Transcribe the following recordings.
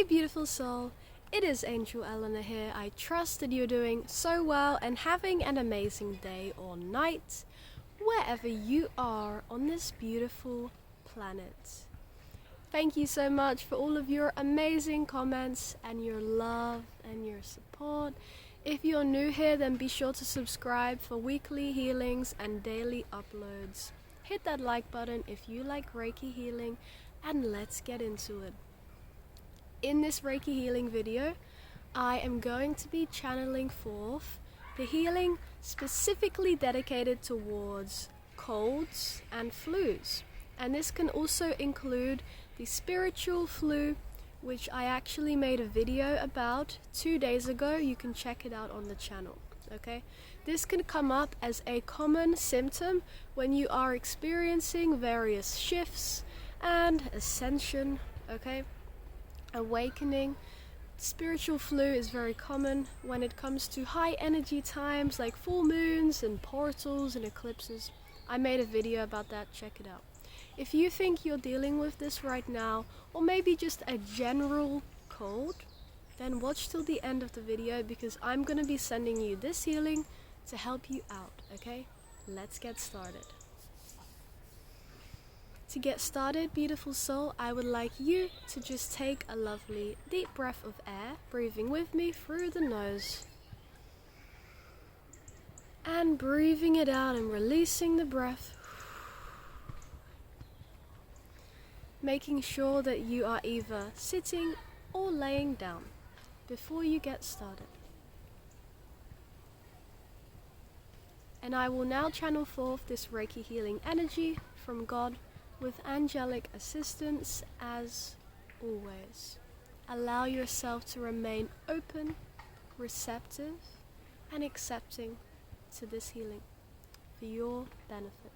beautiful soul, it is Angel Ellena here. I trust that you're doing so well and having an amazing day or night, wherever you are on this beautiful planet. Thank you so much for all of your amazing comments and your love and your support. If you're new here, then be sure to subscribe for weekly healings and daily uploads. Hit that like button if you like Reiki healing, and let's get into it. In this Reiki healing video, I am going to be channeling forth the healing specifically dedicated towards colds and flus. And this can also include the spiritual flu, which I actually made a video about 2 days ago. You can check it out on the channel, okay? This can come up as a common symptom when you are experiencing various shifts and ascension, okay? Awakening. Spiritual flu is very common when it comes to high energy times like full moons and portals and eclipses. I made a video about that, check it out. If you think you're dealing with this right now, or maybe just a general cold, then watch till the end of the video because I'm going to be sending you this healing to help you out, okay? Let's get started. To get started, beautiful soul, I would like you to just take a lovely deep breath of air, breathing with me through the nose. And breathing it out and releasing the breath. Making sure that you are either sitting or laying down before you get started. And I will now channel forth this Reiki healing energy from God with angelic assistance as always. Allow yourself to remain open, receptive, and accepting to this healing for your benefit.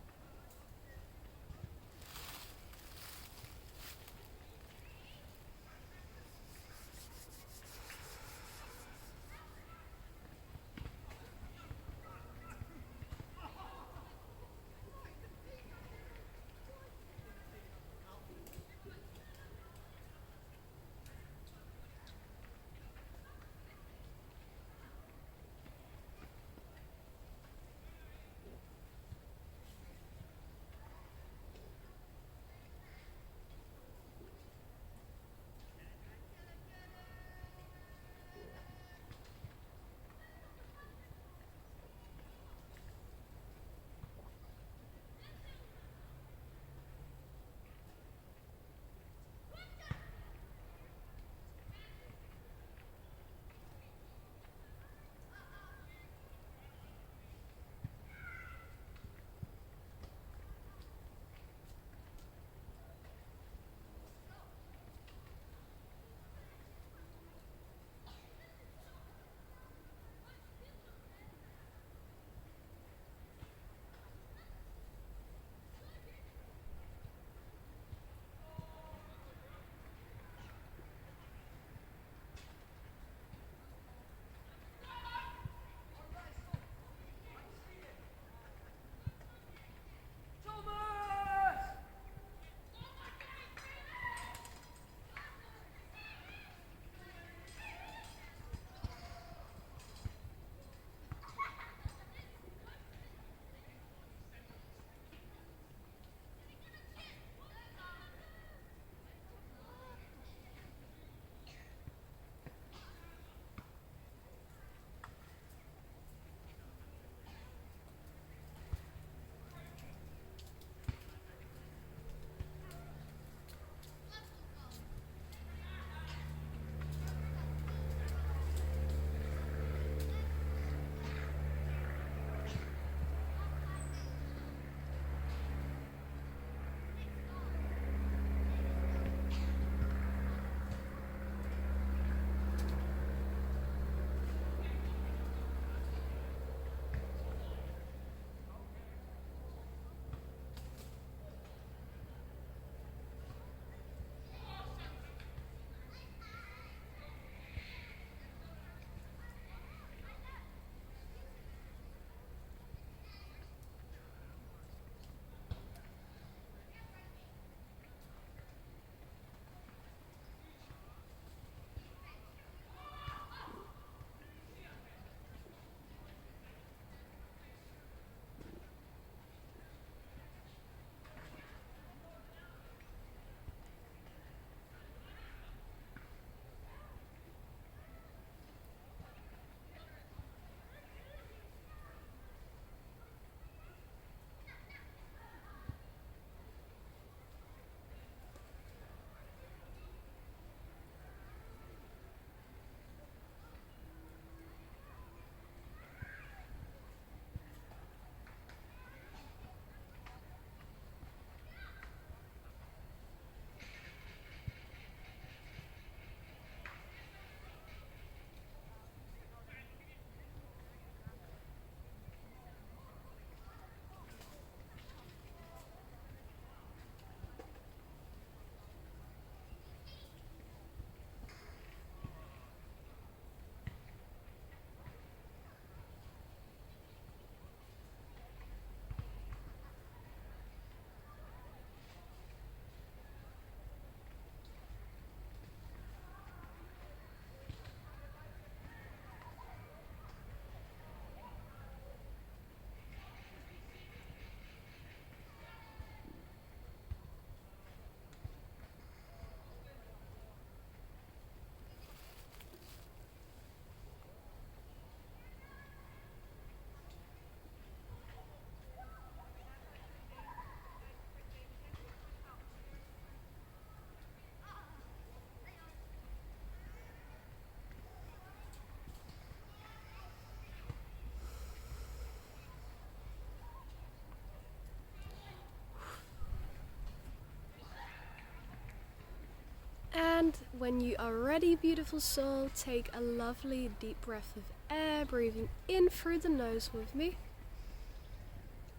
And when you are ready, beautiful soul, take a lovely deep breath of air, breathing in through the nose with me.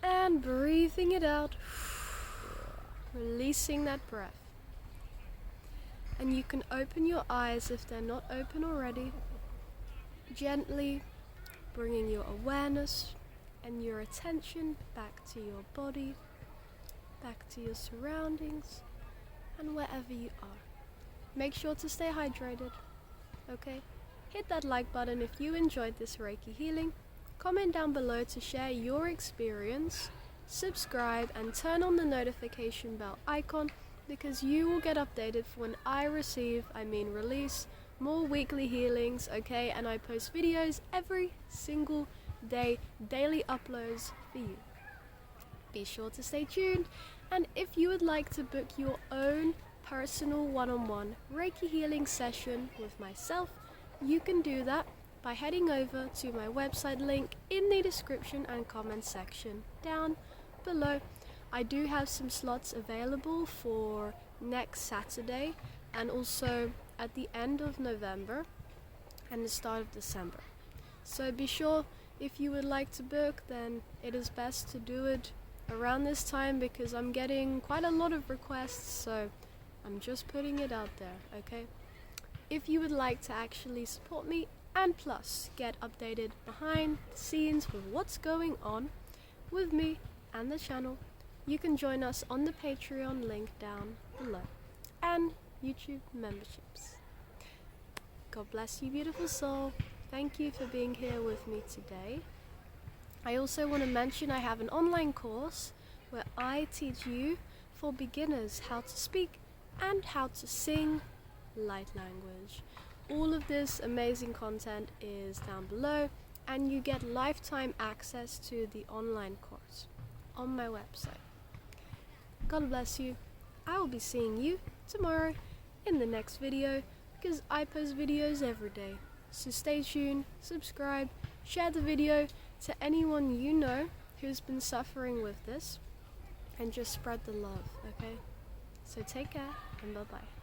And breathing it out, releasing that breath. And you can open your eyes if they're not open already, gently bringing your awareness and your attention back to your body, back to your surroundings, and wherever you are. Make sure to stay hydrated, okay? Hit that like button if you enjoyed this Reiki healing. Comment down below to share your experience. Subscribe and turn on the notification bell icon because you will get updated for when I release more weekly healings, okay? And I post videos every single day, daily uploads for you. Be sure to stay tuned, and if you would like to book your own personal one-on-one Reiki healing session with myself, you can do that by heading over to my website link in the description and comment section down below. I do have some slots available for next Saturday and also at the end of November and the start of December. So be sure, if you would like to book, then it is best to do it around this time because I'm getting quite a lot of requests, so I'm just putting it out there, okay? If you would like to actually support me and plus get updated behind the scenes with what's going on with me and the channel, you can join us on the Patreon link down below and YouTube memberships. God bless you, beautiful soul. Thank you for being here with me today. I also want to mention I have an online course where I teach you for beginners how to speak and how to sing light language. All of this amazing content is down below, and you get lifetime access to the online course on my website. God bless you. I will be seeing you tomorrow in the next video because I post videos every day. So stay tuned, subscribe, share the video to anyone you know who's been suffering with this, and just spread the love, okay? So take care and bye-bye.